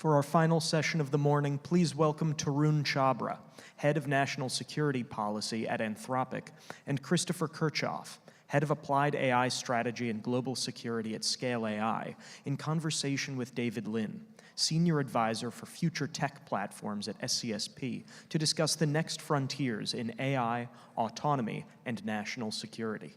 For our final session of the morning, please welcome Tarun Chhabra, Head of National Security Policy at Anthropic, and Christopher Kirchhoff, Head of Applied AI Strategy and Global Security at Scale AI, in conversation with David Lin, Senior Advisor for Future Tech Platforms at SCSP, to discuss the next frontiers in AI, autonomy, and national security.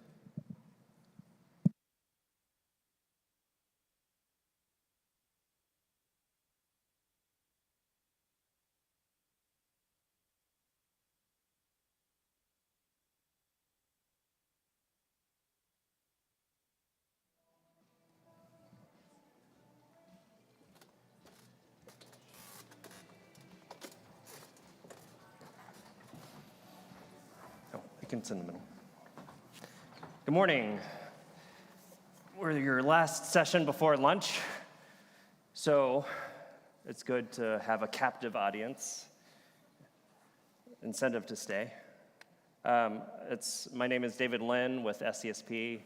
In the middle. Good morning. We're your last session before lunch, so it's good to have a captive incentive to stay. My name is David Lin with SCSP.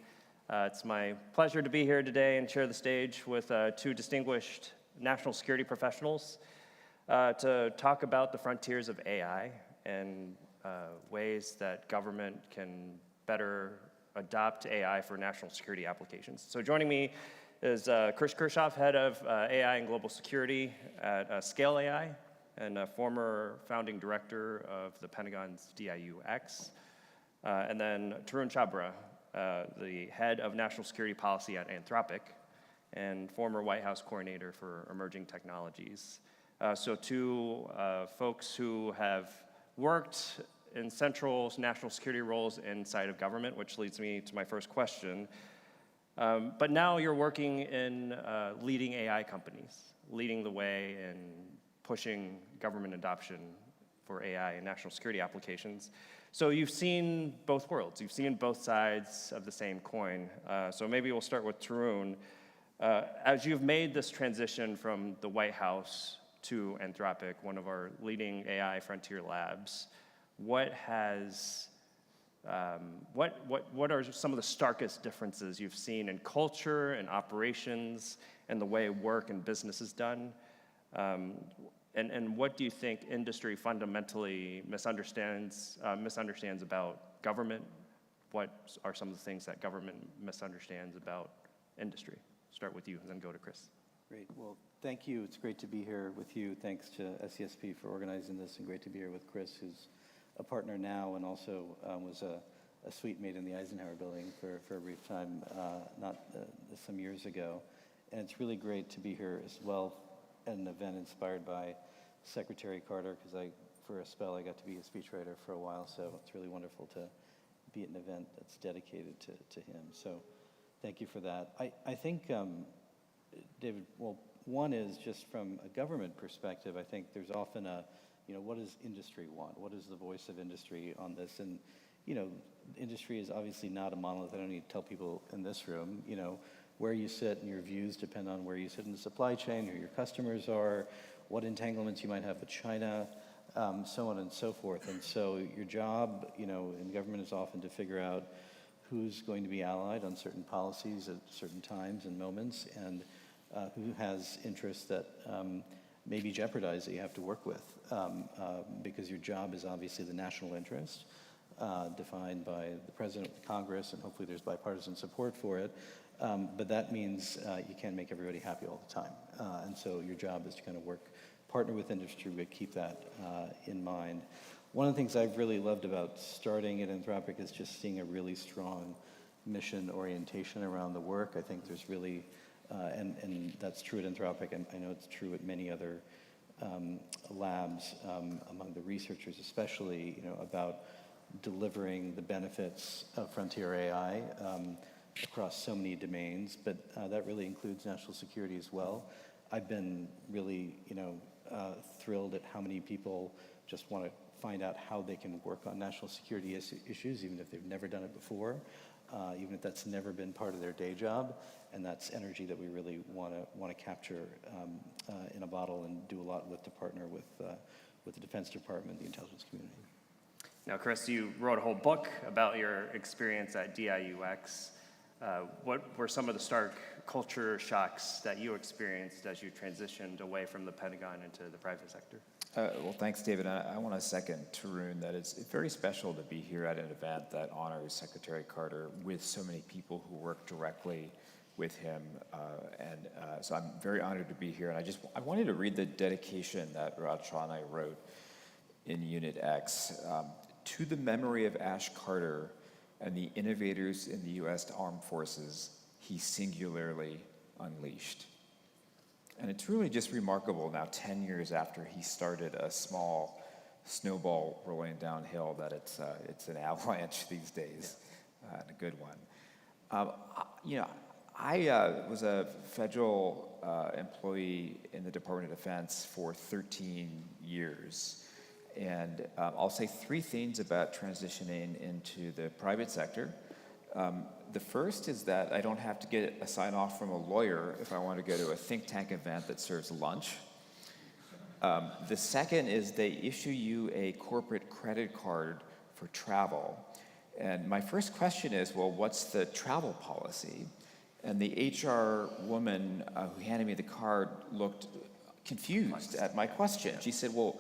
It's my pleasure to be here today and share the stage with two distinguished national security professionals to talk about the frontiers of AI and ways that government can better adopt AI for national security applications. So joining me is Chris Kirchhoff, Head of AI and Global Security at Scale AI, and a former founding director of the Pentagon's DIUX. And then Tarun Chhabra, the Head of National Security Policy at Anthropic, and former White House Coordinator for Emerging Technologies. So two folks who have worked in central national security roles inside of government, which leads me to my first question. But now you're working in leading AI companies, leading the way in pushing government adoption for AI and national security applications. So you've seen both worlds. You've seen both sides of the same coin. So maybe we'll start with Tarun. As you've made this transition from the White House to Anthropic, one of our leading AI frontier labs, what are some of the starkest differences you've seen in culture and operations and the way work and business is done? And what do you think industry fundamentally misunderstands about government? What are some of the things that government misunderstands about industry? Start with you and then go to Chris. Great. Well, thank you. It's great to be here with you. Thanks to SCSP for organizing this, and great to be here with Chris, who's a partner now and also was a suite mate in the Eisenhower building for a brief time, some years ago. And it's really great to be here as well at an event inspired by Secretary Carter, because for a spell, I got to be a speechwriter for a while, so it's really wonderful to be at an event that's dedicated to him. So thank you for that. I think, David, well, one is just from a government perspective, I think there's often what does industry want? What is the voice of industry on this? And, industry is obviously not a monolith. I don't need to tell people in this room, where you sit and your views depend on where you sit in the supply chain, who your customers are, what entanglements you might have with China, so on and so forth. And so your job, in government is often to figure out who's going to be allied on certain policies at certain times and moments, and who has interests that may be jeopardized that you have to work with, because your job is obviously the national interest, defined by the President, the Congress, and hopefully there's bipartisan support for it. But that means you can't make everybody happy all the time. And so your job is to kind of partner with industry, but keep that in mind. One of the things I've really loved about starting at Anthropic is just seeing a really strong mission orientation around the work. I think there's really, and that's true at Anthropic, and I know it's true at many other labs, among the researchers especially, about delivering the benefits of frontier AI across so many domains, but that really includes national security as well. I've been really, thrilled at how many people just want to find out how they can work on national security issues, even if they've never done it before, even if that's never been part of their day job. And that's energy that we really want to capture in a bottle and do a lot with to partner with the Defense Department, the intelligence community. Now, Chris, you wrote a whole book about your experience at DIUX. What were some of the stark culture shocks that you experienced as you transitioned away from the Pentagon into the private sector? Well, thanks, David. I want to second Tarun that it's very special to be here at an event that honors Secretary Carter with so many people who work directly with him. So I'm very honored to be here. And I wanted to read the dedication that Rajani wrote in Unit X. To the memory of Ash Carter and the innovators in the U.S. Armed Forces, he singularly unleashed. And it's really just remarkable now, 10 years after he started a small snowball rolling downhill, that it's an avalanche these days, and a good one. I was a federal employee in the Department of Defense for 13 years. And I'll say three things about transitioning into the private sector. The first is that I don't have to get a sign-off from a lawyer if I want to go to a think tank event that serves lunch. The second is they issue you a corporate credit card for travel. And my first question is, well, what's the travel policy? And the HR woman who handed me the card looked confused at my question. She said, well,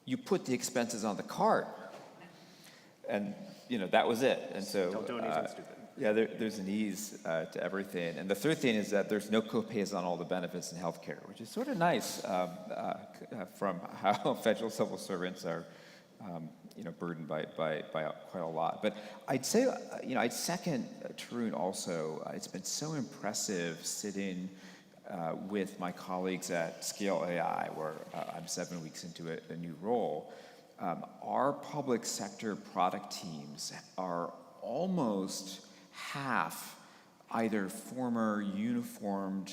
you put the expenses on the card. And that was it. And so Don't do anything stupid. Yeah, there's an ease to everything. And the third thing is that there's no copays on all the benefits in healthcare, which is sort of nice from how federal civil servants are burdened by quite a lot. But I'd say, I'd second Tarun also. It's been so impressive sitting with my colleagues at Scale AI, where I'm 7 weeks into a new role. Our public sector product teams are almost half either former uniformed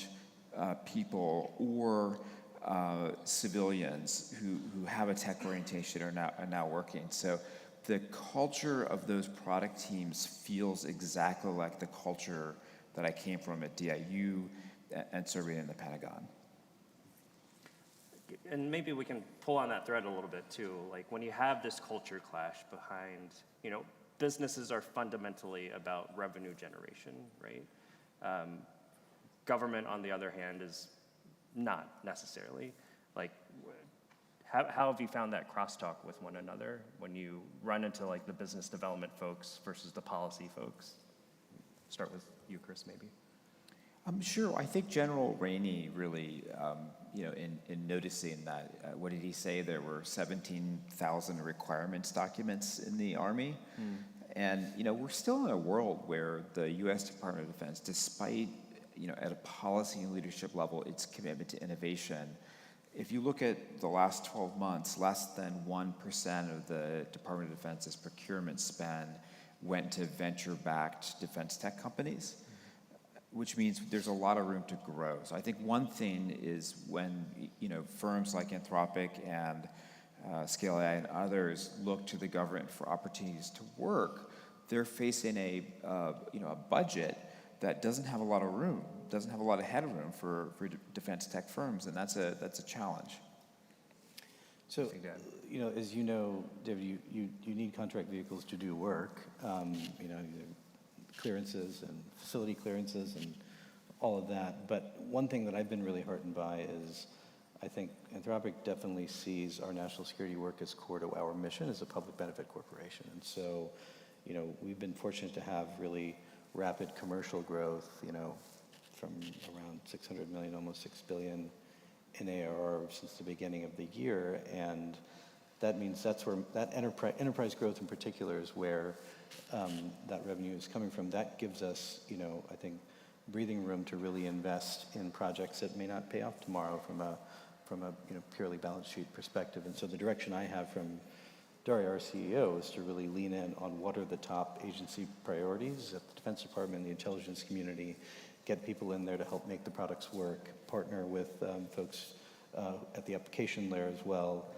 people or civilians who have a tech orientation are now working. So the culture of those product teams feels exactly like the culture that I came from at DIU and serving in the Pentagon. And maybe we can pull on that thread a little bit too. Like when you have this culture clash behind, businesses are fundamentally about revenue generation, right? Government, on the other hand, is not necessarily. Like, how have you found that crosstalk with one another when you run into like the business development folks versus the policy folks? Start with you, Chris, maybe. Sure. I think General Rainey really, in noticing that, what did he say? There were 17,000 requirements documents in the Army. And, we're still in a world where the U.S. Department of Defense, despite, at a policy and leadership level, its commitment to innovation, if you look at the last 12 months, less than 1% of the Department of Defense's procurement spend went to venture-backed defense tech companies, which means there's a lot of room to grow. So I think one thing is when firms like Anthropic and Scale AI and others look to the government for opportunities to work, they're facing a budget that doesn't have a lot of room, doesn't have a lot of headroom for defense tech firms, and that's a challenge. So, as you know, David, you need contract vehicles to do work. Clearances and facility clearances and all of that. But one thing that I've been really heartened by is I think Anthropic definitely sees our national security work as core to our mission as a public benefit corporation. And so, we've been fortunate to have really rapid commercial growth, from around 600 million, almost 6 billion in ARR since the beginning of the year. And that means that's where that enterprise growth in particular is where that revenue is coming from. That gives us, I think, breathing room to really invest in projects that may not pay off tomorrow from a purely balance sheet perspective. And so the direction I have from Daria, our CEO, is to really lean in on what are the top agency priorities at the Defense Department and the intelligence community, get people in there to help make the products work, partner with folks at the application layer as well,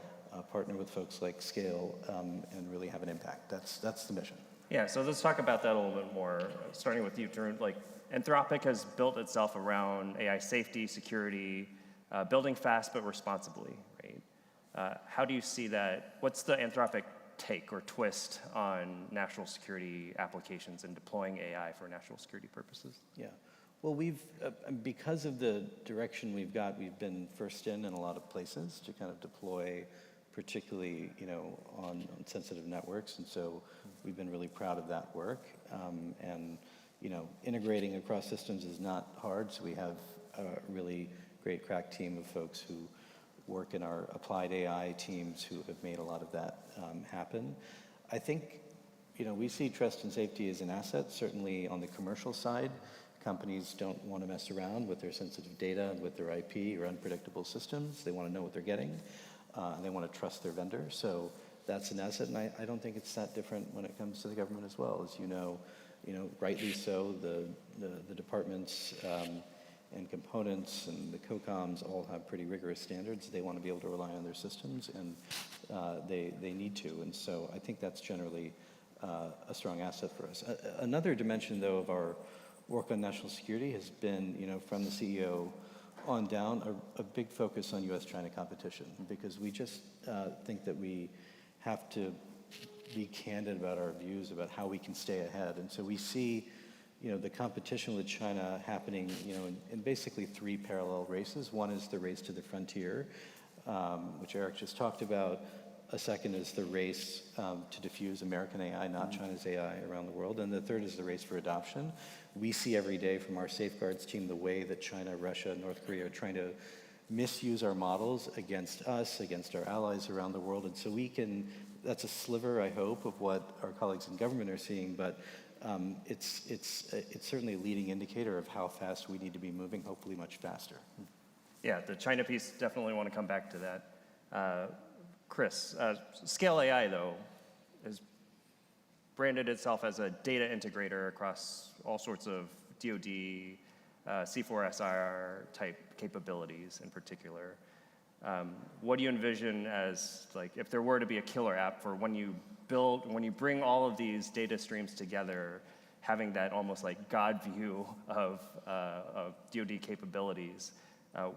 partner with folks like Scale, and really have an impact. That's the mission. Yeah, so let's talk about that a little bit more, starting with you, Tarun. Like, Anthropic has built itself around AI safety, security, building fast but responsibly, right? How do you see that? What's the Anthropic take or twist on national security applications and deploying AI for national security purposes? Yeah. Well, because of the direction we've got, we've been first in a lot of places to kind of deploy, particularly, on sensitive networks. And so we've been really proud of that work. And, integrating across systems is not hard. So we have a really great crack team of folks who work in our applied AI teams who have made a lot of that happen. I think, we see trust and safety as an asset, certainly on the commercial side. Companies don't want to mess around with their sensitive data and with their IP or unpredictable systems. They want to know what they're getting, and they want to trust their vendor. So that's an asset, and I don't think it's that different when it comes to the government as well. As you know, rightly so, the departments and components and the COCOMs all have pretty rigorous standards. They want to be able to rely on their systems, and they need to. And so I think that's generally a strong asset for us. Another dimension, though, of our work on national security has been, from the CEO on down, a big focus on U.S.-China competition, because we just think that we have to be candid about our views about how we can stay ahead. And so we see, the competition with China happening, in basically three parallel races. One is the race to the frontier, which Eric just talked about. A second is the race to diffuse American AI, not China's AI, around the world. And the third is the race for adoption. We see every day from our safeguards team the way that China, Russia, North Korea are trying to misuse our models against us, against our allies around the world. And so that's a sliver, I hope, of what our colleagues in government are seeing, but it's certainly a leading indicator of how fast we need to be moving, hopefully much faster. Yeah, the China piece, definitely want to come back to that. Chris, Scale AI, though, has branded itself as a data integrator across all sorts of DoD, C4SR type capabilities in particular. What do you envision as, if there were to be a killer app for when you bring all of these data streams together, having that almost like God view of DoD capabilities,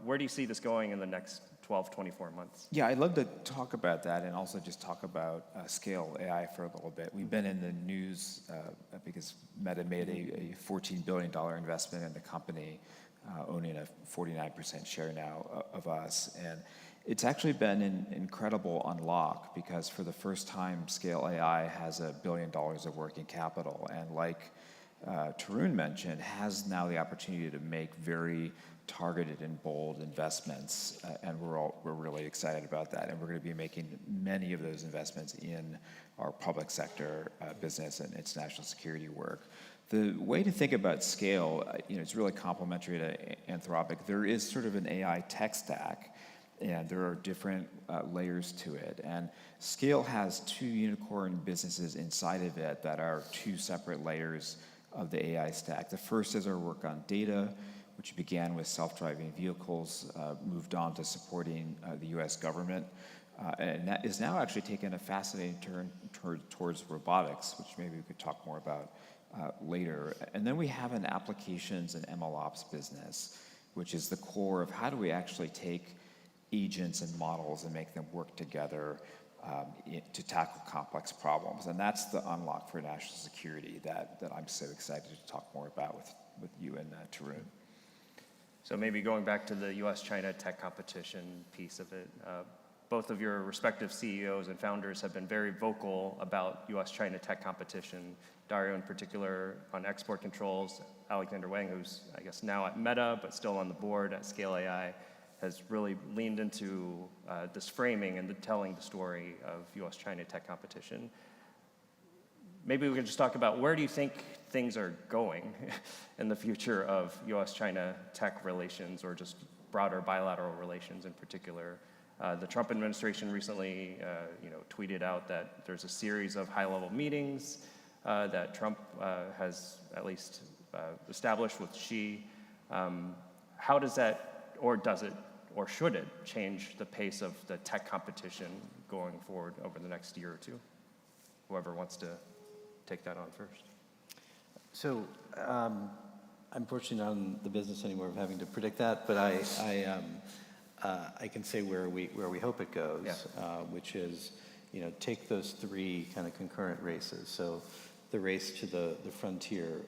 where do you see this going in the next 12, 24 months? Yeah, I'd love to talk about that and also just talk about Scale AI for a little bit. We've been in the news because Meta made a $14 billion investment in the company, owning a 49% share now of us. And it's actually been an incredible unlock because for the first time, Scale AI has $1 billion of working capital. And like Tarun mentioned, has now the opportunity to make very targeted and bold investments, and we're really excited about that. And we're going to be making many of those investments in our public sector business and its national security work. The way to think about Scale, it's really complementary to Anthropic. There is sort of an AI tech stack, and there are different layers to it. And Scale has two unicorn businesses inside of it that are two separate layers of the AI stack. The first is our work on data, which began with self-driving vehicles, moved on to supporting the US government, and that is now actually taken a fascinating turn towards robotics, which maybe we could talk more about later. And then we have an applications and MLOps business, which is the core of how do we actually take agents and models and make them work together to tackle complex problems. And that's the unlock for national security that I'm so excited to talk more about with you and Tarun. So maybe going back to the US-China tech competition piece of it, both of your respective CEOs and founders have been very vocal about US-China tech competition. Dario in particular on export controls. Alexander Wang, who's I guess now at Meta, but still on the board at Scale AI, has really leaned into this framing and telling the story of US-China tech competition. Maybe we can just talk about where do you think things are going in the future of US-China tech relations or just broader bilateral relations in particular. The Trump administration recently tweeted out that there's a series of high-level meetings that Trump has at least established with Xi. How does that, or does it, or should it change the pace of the tech competition going forward over the next year or two? Whoever wants to take that on first. So I'm fortunately not in the business anymore of having to predict that, but I can say where we hope it goes, Yeah. which is, take those three kind of concurrent races. So the race to the frontier,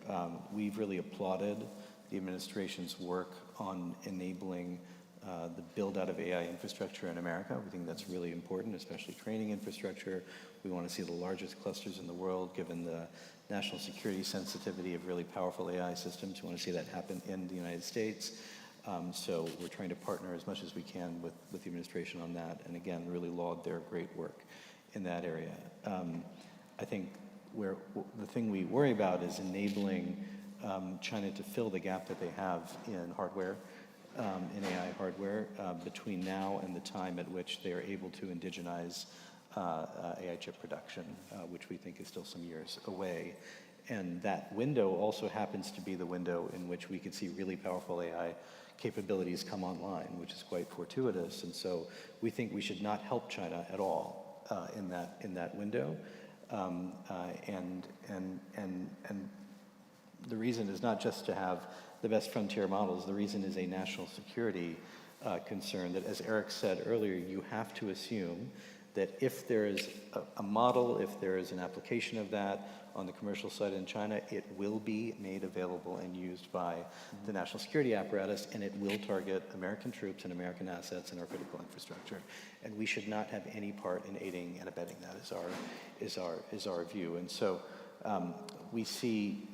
we've really applauded the administration's work on enabling the build out of AI infrastructure in America. We think that's really important, especially training infrastructure. We want to see the largest clusters in the world, given the national security sensitivity of really powerful AI systems. We want to see that happen in the United States. So we're trying to partner as much as we can with the administration on that, and again, really laud their great work in that area. I think the thing we worry about is enabling China to fill the gap that they have in hardware, in AI hardware, between now and the time at which they are able to indigenize AI chip production, which we think is still some years away. And that window also happens to be the window in which we could see really powerful AI capabilities come online, which is quite fortuitous. And so we think we should not help China at all in that window. And the reason is not just to have the best frontier models. The reason is a national security concern that, as Eric said earlier, you have to assume that if there is a model, if there is an application of that on the commercial side in China, it will be made available and used by the national security apparatus, and it will target American troops and American assets and our critical infrastructure. And we should not have any part in aiding and abetting that, is our view. And so we see,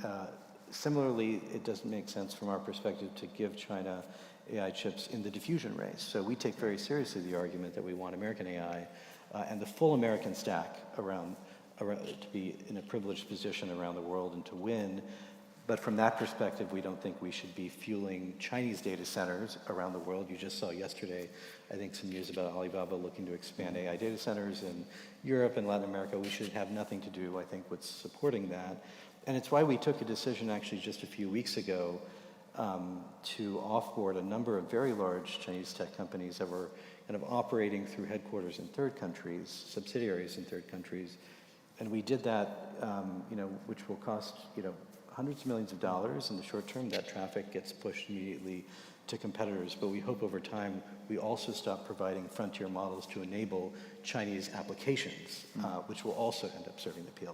similarly, it doesn't make sense from our perspective to give China AI chips in the diffusion race. So we take very seriously the argument that we want American AI and the full American stack around to be in a privileged position around the world and to win. But from that perspective, we don't think we should be fueling Chinese data centers around the world. You just saw yesterday, I think, some news about Alibaba looking to expand AI data centers in Europe and Latin America. We should have nothing to do, I think, with supporting that. And it's why we took a decision actually just a few weeks ago to offboard a number of very large Chinese tech companies that were kind of operating through headquarters in third countries, subsidiaries in third countries. And we did that, which will cost, hundreds of millions of dollars in the short term. That traffic gets pushed immediately to competitors. But we hope over time we also stop providing frontier models to enable Chinese applications, which will also end up serving the PLA.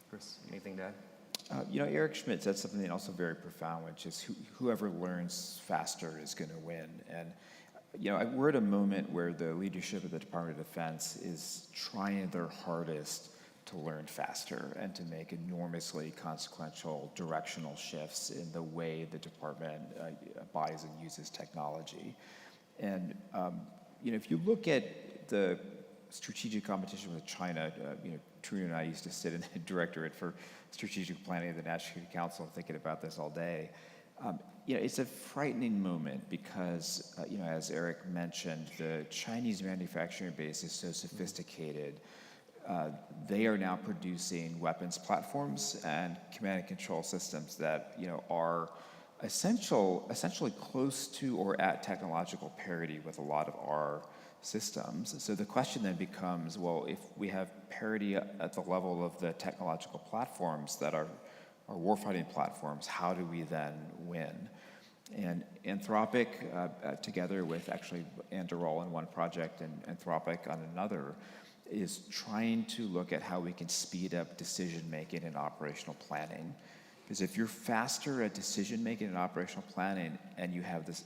Chris, anything to add? Eric Schmidt said something also very profound, which is whoever learns faster is going to win. And we're at a moment where the leadership of the Department of Defense is trying their hardest to learn faster and to make enormously consequential directional shifts in the way the department buys and uses technology. And if you look at the strategic competition with China, Tarun and I used to sit in the Directorate for Strategic Planning of the National Security Council thinking about this all day. It's a frightening moment because, as Eric mentioned, the Chinese manufacturing base is so sophisticated. They are now producing weapons platforms and command and control systems that, are essentially close to or at technological parity with a lot of our systems. So the question then becomes, well, if we have parity at the level of the technological platforms that are warfighting platforms, how do we then win? And Anthropic, together with actually Anduril in one project and Anthropic on another, is trying to look at how we can speed up decision-making and operational planning. Because if you're faster at decision-making and operational planning and you have this,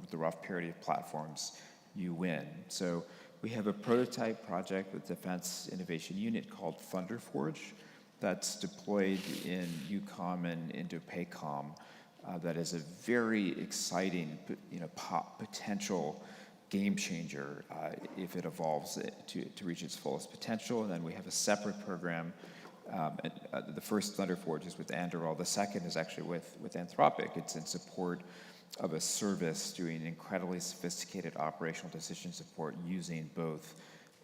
the rough parity of platforms, you win. So we have a prototype project with Defense Innovation Unit called Thunderforge that's deployed in EUCOM and INDOPACOM. That is a very exciting, potential game changer if it evolves to reach its fullest potential. And then we have a separate program. The first Thunderforge is with Anduril. The second is actually with Anthropic. It's in support of a service doing incredibly sophisticated operational decision support using both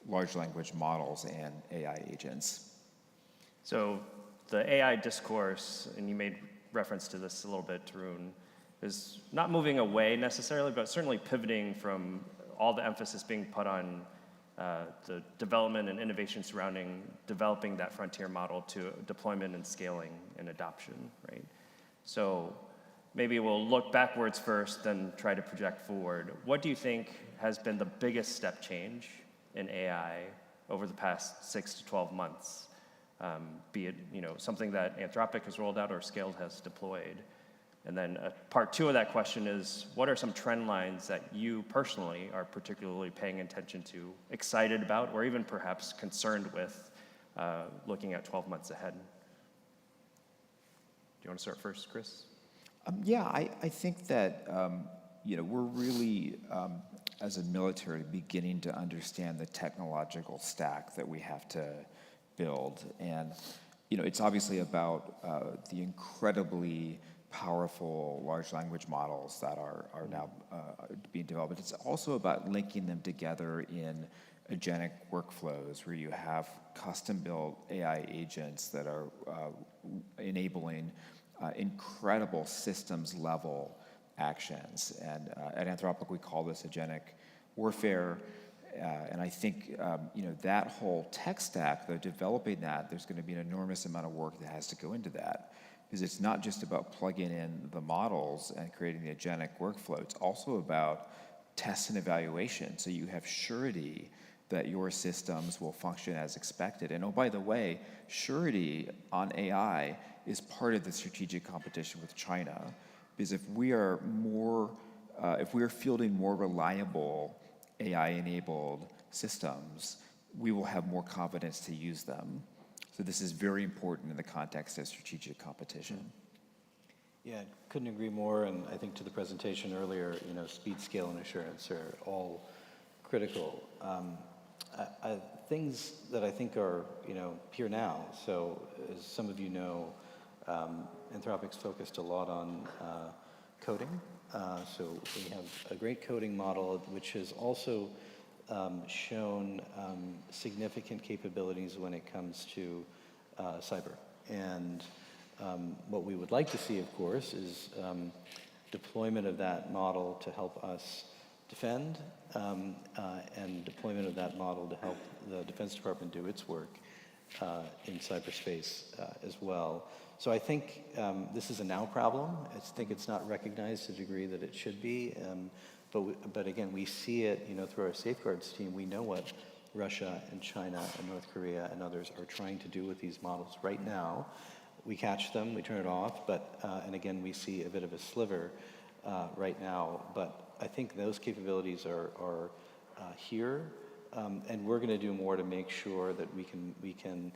large language models and AI agents. So the AI discourse, and you made reference to this a little bit, Tarun, is not moving away necessarily, but certainly pivoting from all the emphasis being put on the development and innovation surrounding developing that frontier model to deployment and scaling and adoption, right? So maybe we'll look backwards first, then try to project forward. What do you think has been the biggest step change in AI over the past 6 to 12 months, be it something that Anthropic has rolled out or Scaled has deployed? And then part two of that question is, what are some trend lines that you personally are particularly paying attention to, excited about, or even perhaps concerned with looking at 12 months ahead? Do you want to start first, Chris? Yeah, I think that we're really, as a military, beginning to understand the technological stack that we have to build. And it's obviously about the incredibly powerful large language models that are now being developed. It's also about linking them together in agentic workflows where you have custom-built AI agents that are enabling incredible systems-level actions. And at Anthropic, we call this agentic warfare. And I think that whole tech stack, though, developing that, there's going to be an enormous amount of work that has to go into that. Because it's not just about plugging in the models and creating the agentic workflow. It's also about test and evaluation, so you have surety that your systems will function as expected. And oh, by the way, surety on AI is part of the strategic competition with China, because if we are fielding more reliable AI-enabled systems, we will have more confidence to use them. So this is very important in the context of strategic competition. Yeah, couldn't agree more. And I think to the presentation earlier, speed, scale, and assurance are all critical. Things that I think are, here now. So as some of you know, Anthropic's focused a lot on coding. So we have a great coding model, which has also shown significant capabilities when it comes to cyber. And what we would like to see, of course, is deployment of that model to help us defend, and deployment of that model to help the Defense Department do its work in cyberspace as well. So I think this is a now problem. I think it's not recognized to the degree that it should be. But again, we see it, through our safeguards team. We know what Russia and China and North Korea and others are trying to do with these models right now. We catch them, we turn it off, but and again, we see a bit of a sliver right now. But I think those capabilities are here, and we're going to do more to make sure that we can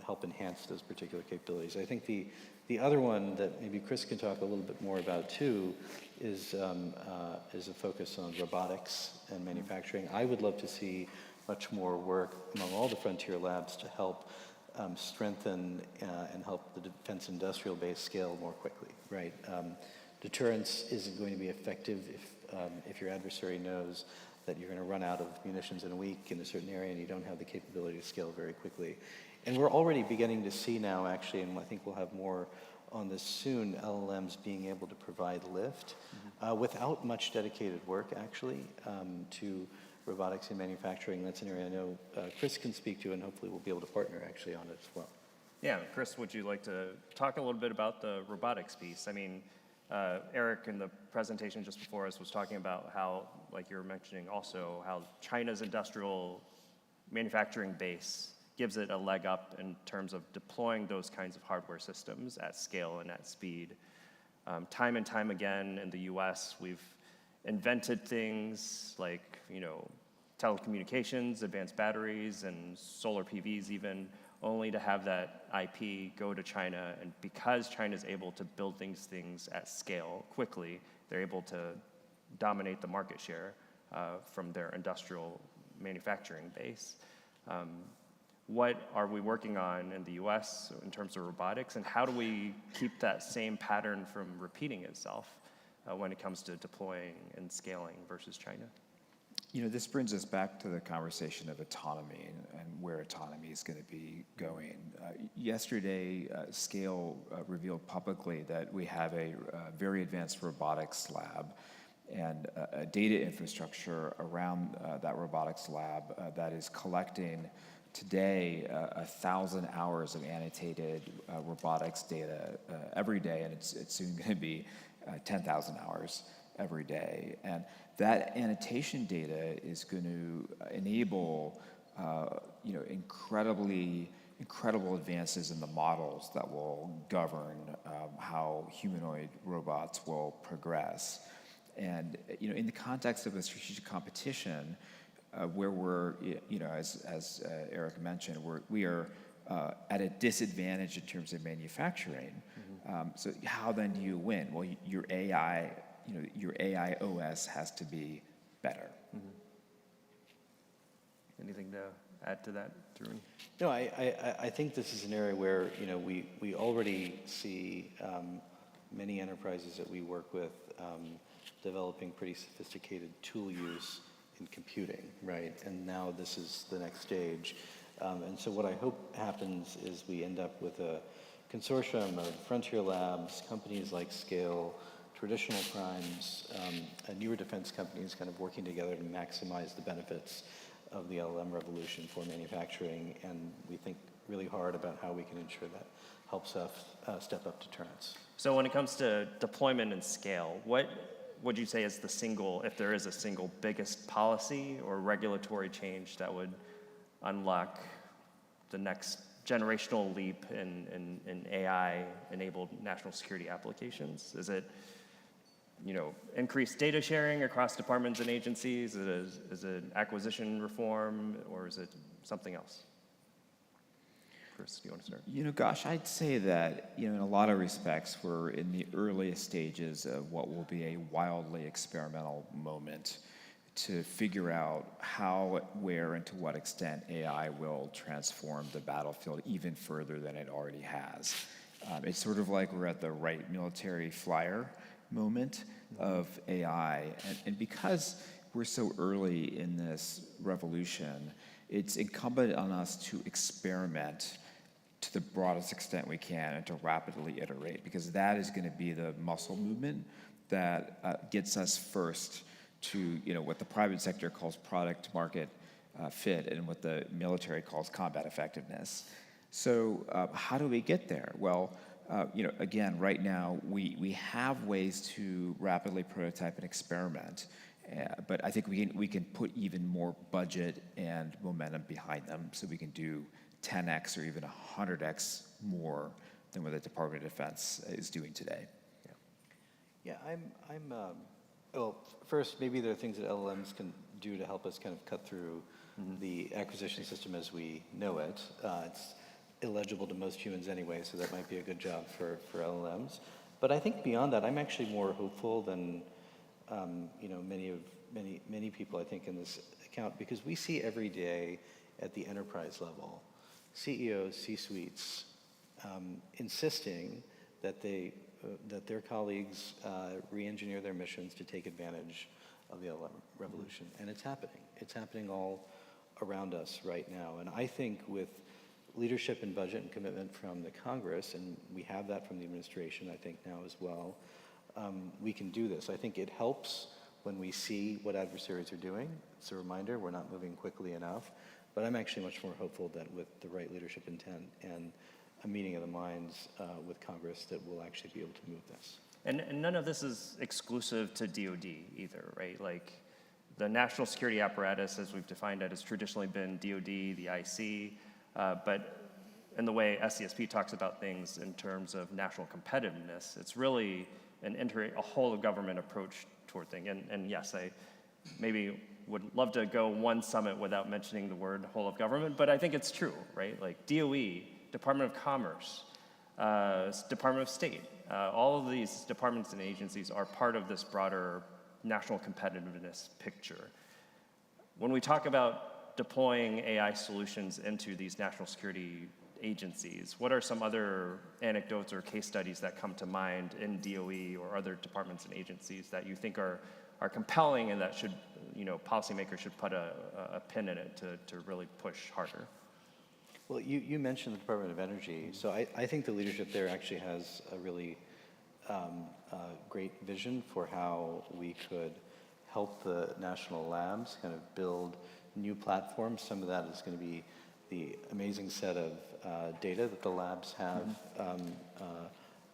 help enhance those particular capabilities. I think the other one that maybe Chris can talk a little bit more about too is a focus on robotics and manufacturing. I would love to see much more work among all the frontier labs to help strengthen and help the defense industrial base scale more quickly, right? Deterrence isn't going to be effective if your adversary knows that you're going to run out of munitions in a week in a certain area and you don't have the capability to scale very quickly. And we're already beginning to see now, actually, and I think we'll have more on this soon, LLMs being able to provide lift without much dedicated work, actually, to robotics and manufacturing. That's an area I know Chris can speak to, and hopefully we'll be able to partner actually on it as well. Yeah, Chris, would you like to talk a little bit about the robotics piece? I mean, Eric in the presentation just before us was talking about how, like you were mentioning also, how China's industrial manufacturing base gives it a leg up in terms of deploying those kinds of hardware systems at scale and at speed. Time and time again in the US, we've invented things like, telecommunications, advanced batteries, and solar PVs even, only to have that IP go to China. And because China's able to build things at scale quickly, they're able to dominate the market share from their industrial manufacturing base. What are we working on in the US in terms of robotics, and how do we keep that same pattern from repeating itself when it comes to deploying and scaling versus China? This brings us back to the conversation of autonomy and where autonomy is going to be going. Yesterday, Scale revealed publicly that we have a very advanced robotics lab and a data infrastructure around that robotics lab that is collecting today 1,000 hours of annotated robotics data every day, and it's soon going to be 10,000 hours every day. And that annotation data is going to enable incredible advances in the models that will govern how humanoid robots will progress. And in the context of a strategic competition, where we're, as Eric mentioned, we are at a disadvantage in terms of manufacturing. So how then do you win? Well, your AI OS has to be better. Anything to add to that, Tarun? No, I think this is an area where we already see many enterprises that we work with developing pretty sophisticated tool use in computing, right? And now this is the next stage. And so what I hope happens is we end up with a consortium of frontier labs, companies like Scale, traditional primes, and newer defense companies kind of working together to maximize the benefits of the LLM revolution for manufacturing. And we think really hard about how we can ensure that helps us step up deterrence. So when it comes to deployment and scale, what would you say is the single, if there is a single biggest policy or regulatory change that would unlock the next generational leap in AI-enabled national security applications? Is it, increased data sharing across departments and agencies? Is it acquisition reform, or is it something else? Chris, do you want to start? Gosh, I'd say that, in a lot of respects, we're in the earliest stages of what will be a wildly experimental moment to figure out how, where, and to what extent AI will transform the battlefield even further than it already has. It's sort of like we're at the right military flyer moment of AI. And because we're so early in this revolution, it's incumbent on us to experiment to the broadest extent we can and to rapidly iterate, because that is going to be the muscle movement that gets us first to what the private sector calls product market fit and what the military calls combat effectiveness. So how do we get there? Well, again, right now we have ways to rapidly prototype and experiment, but I think we can put even more budget and momentum behind them, so we can do 10x or even 100x more than what the Department of Defense is doing today. Yeah, well, first, maybe there are things that LLMs can do to help us kind of cut through the acquisition system as we know it. It's illegible to most humans anyway, so that might be a good job for LLMs. But I think beyond that, I'm actually more hopeful than many people, I think, in this account, because we see every day at the enterprise level CEOs, C-suites insisting that their colleagues re-engineer their missions to take advantage of the LLM revolution. And it's happening. It's happening all around us right now. And I think with leadership and budget and commitment from the Congress, and we have that from the administration, I think, now as well, we can do this. I think it helps when we see what adversaries are doing. It's a reminder we're not moving quickly enough. But I'm actually much more hopeful that with the right leadership intent and a meeting of the minds with Congress, that we'll actually be able to move this. And none of this is exclusive to DoD either, right? Like the national security apparatus, as we've defined it, has traditionally been DoD, the IC, but in the way SCSP talks about things in terms of national competitiveness, it's really a whole of government approach toward things. And yes, I maybe would love to go one summit without mentioning the word whole of government, but I think it's true, right? Like DOE, Department of Commerce, Department of State, all of these departments and agencies are part of this broader national competitiveness picture. When we talk about deploying AI solutions into these national security agencies, what are some other anecdotes or case studies that come to mind in DOE or other departments and agencies that you think are compelling and that should, policymakers should put a pin in it to really push harder? Well, you mentioned the Department of Energy, so I think the leadership there actually has a really great vision for how we could help the national labs kind of build new platforms. Some of that is going to be the amazing set of data that the labs have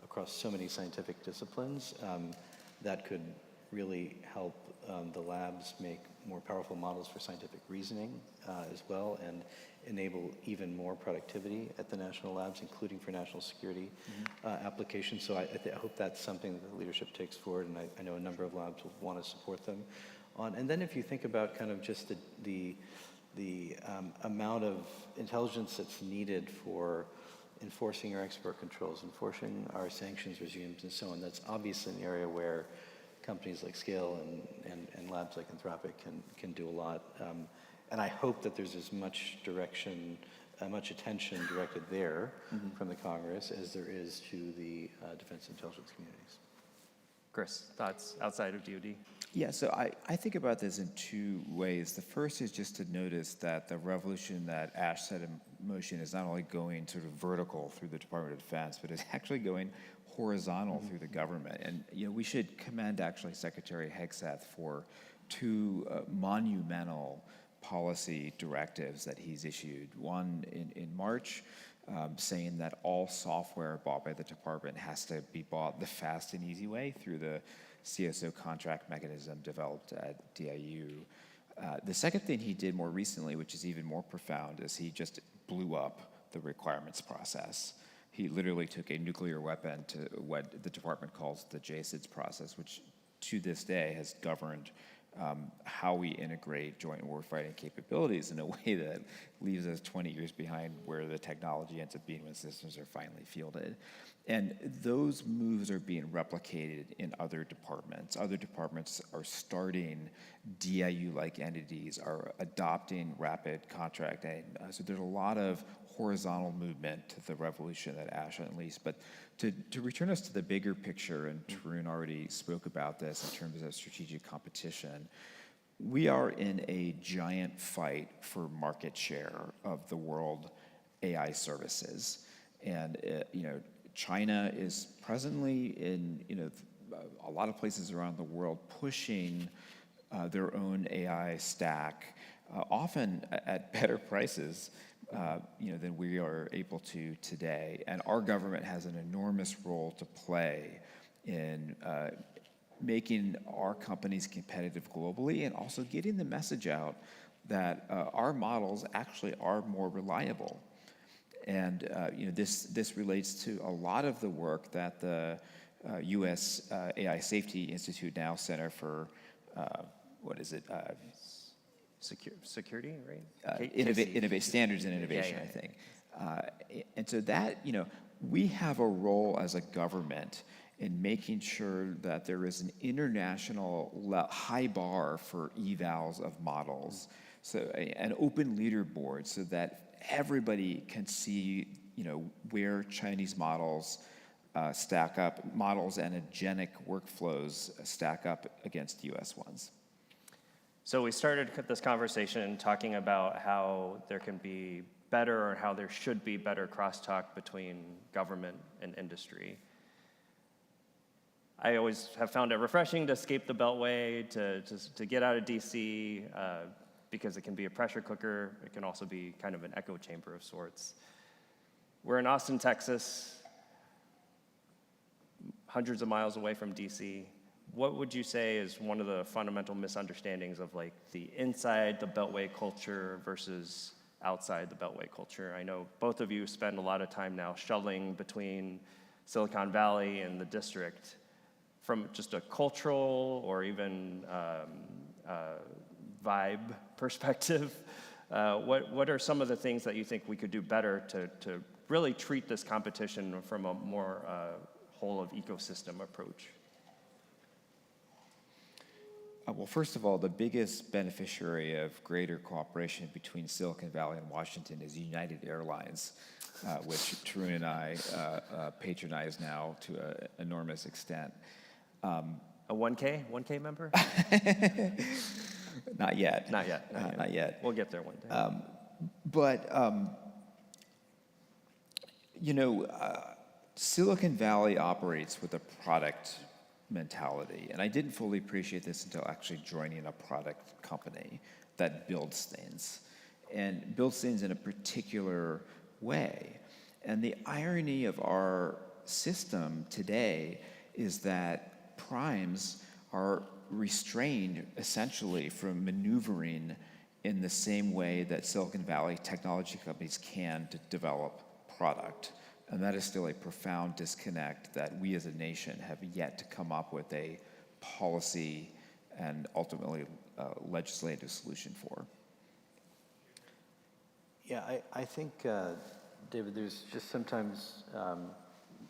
across so many scientific disciplines that could really help the labs make more powerful models for scientific reasoning as well, and enable even more productivity at the national labs, including for national security applications. So I hope that's something that the leadership takes forward, and I know a number of labs will want to support them on. And then if you think about kind of just the amount of intelligence that's needed for enforcing our export controls, enforcing our sanctions regimes, and so on, that's obviously an area where companies like Scale and labs like Anthropic can do a lot. And I hope that there's as much direction, much attention directed there from the Congress as there is to the defense intelligence communities. Chris, thoughts outside of DoD? Yeah, so I think about this in two ways. The first is just to notice that the revolution that Ash set in motion is not only going sort of vertical through the Department of Defense, but is actually going horizontal through the government. And we should commend actually Secretary Hegseth for two monumental policy directives that he's issued. One in March, saying that all software bought by the department has to be bought the fast and easy way through the CSO contract mechanism developed at DIU. The second thing he did more recently, which is even more profound, is he just blew up the requirements process. He literally took a nuclear weapon to what the department calls the JCIDS process, which to this day has governed how we integrate joint warfighting capabilities in a way that leaves us 20 years behind where the technology ends up being when systems are finally fielded. And those moves are being replicated in other departments. Other departments are starting DIU-like entities, are adopting rapid contracting. So there's a lot of horizontal movement to the revolution that Ash unleashed. But to return us to the bigger picture, and Tarun already spoke about this in terms of strategic competition, we are in a giant fight for market share of the world AI services. And China is presently in a lot of places around the world pushing their own AI stack, often at better prices than we are able to today. And our government has an enormous role to play in making our companies competitive globally, and also getting the message out that our models actually are more reliable. And this relates to a lot of the work that the U.S. AI Safety Institute, now Center for Security, right? Standards and Innovation, I think. And so that, we have a role as a government in making sure that there is an international high bar for evals of models, so an open leaderboard so that everybody can see, where Chinese models stack up, models and agentic workflows stack up against U.S. ones. So we started this conversation talking about how there can be better, or how there should be better crosstalk between government and industry. I always have found it refreshing to escape the Beltway, to get out of DC, because it can be a pressure cooker. It can also be kind of an echo chamber of sorts. We're in Austin, Texas, hundreds of miles away from DC. What would you say is one of the fundamental misunderstandings of the inside the Beltway culture versus outside the Beltway culture? I know both of you spend a lot of time now shuttling between Silicon Valley and the district. From just a cultural or even vibe perspective, what are some of the things that you think we could do better to really treat this competition from a more whole of ecosystem approach? Well, first of all, the biggest beneficiary of greater cooperation between Silicon Valley and Washington is United Airlines, which Tarun and I patronize now to an enormous extent. A 1K member? Not yet. Not yet. Not yet. We'll get there one day. Silicon Valley operates with a product mentality, and I didn't fully appreciate this until actually joining a product company that builds things, and builds things in a particular way. And the irony of our system today is that primes are restrained essentially from maneuvering in the same way that Silicon Valley technology companies can to develop product. And that is still a profound disconnect that we as a nation have yet to come up with a policy and ultimately legislative solution for. Yeah, I think, David, there's just sometimes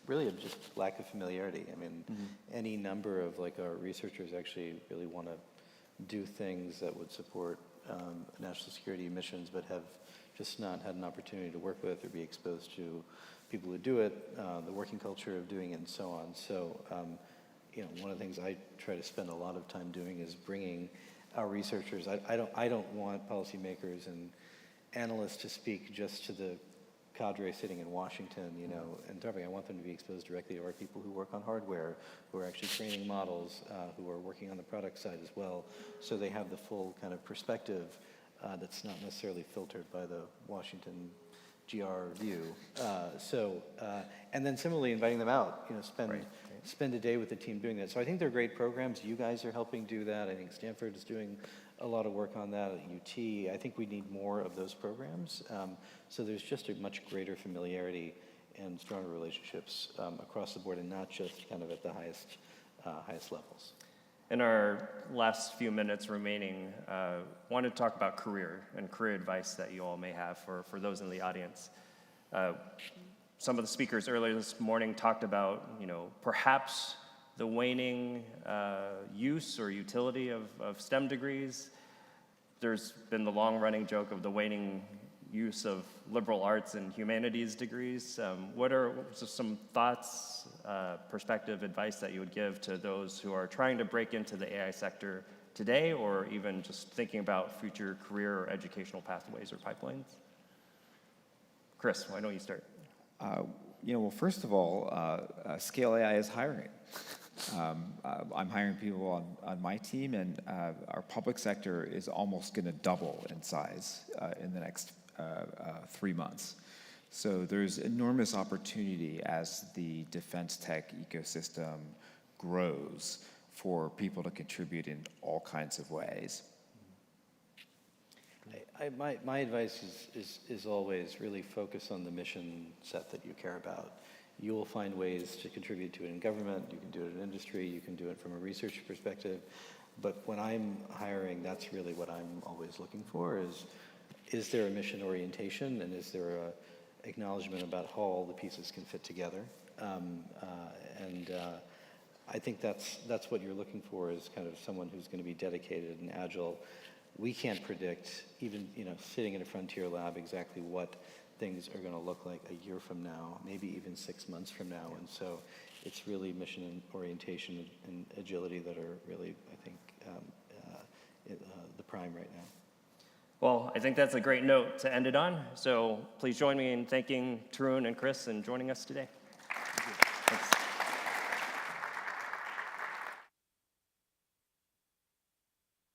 really just lack of familiarity. I mean, any number of like our researchers actually really want to do things that would support national security missions, but have just not had an opportunity to work with or be exposed to people who do it, the working culture of doing it, and so on. So, you know, one of the things I try to spend a lot of time doing is bringing our researchers. I don't want policymakers and analysts to speak just to the cadre sitting in Washington, you know, and Anthropic. I want them to be exposed directly to our people who work on hardware, who are actually training models, who are working on the product side as well, so they have the full kind of perspective that's not necessarily filtered by the Washington GR view. And then similarly inviting them out, you know, spend a day with the team doing that. So I think they're great programs. You guys are helping do that. I think Stanford is doing a lot of work on that at UT. I think we need more of those programs. So there's just a much greater familiarity and stronger relationships across the board, and not just kind of at the highest levels. In our last few minutes remaining, want to talk about career and career advice that you all may have for those in the audience. Some of the speakers earlier this morning talked about, you know, perhaps the waning use or utility of STEM degrees. There's been the long-running joke of the waning use of liberal arts and humanities degrees. What are some thoughts, perspective, advice that you would give to those who are trying to break into the AI sector today, or even just thinking about future career or educational pathways or pipelines? Chris, why don't you start? You know, well, first of all, Scale AI is hiring. I'm hiring people on my team, and our public sector is almost going to double in size in the next 3 months. So there's enormous opportunity as the defense tech ecosystem grows for people to contribute in all kinds of ways. My advice is always really focus on the mission set that you care about. You will find ways to contribute to it in government, you can do it in industry, you can do it from a research perspective. But when I'm hiring, that's really what I'm always looking for is there a mission orientation, and is there a acknowledgement about how all the pieces can fit together? I think that's what you're looking for, is kind of someone who's going to be dedicated and agile. We can't predict, even, you know, sitting in a frontier lab, exactly what things are going to look like a year from now, maybe even 6 months from now. And so it's really mission and orientation and agility that are really, I think, the prime right now. Well, I think that's a great note to end it on. So please join me in thanking Tarun and Chris and joining us today.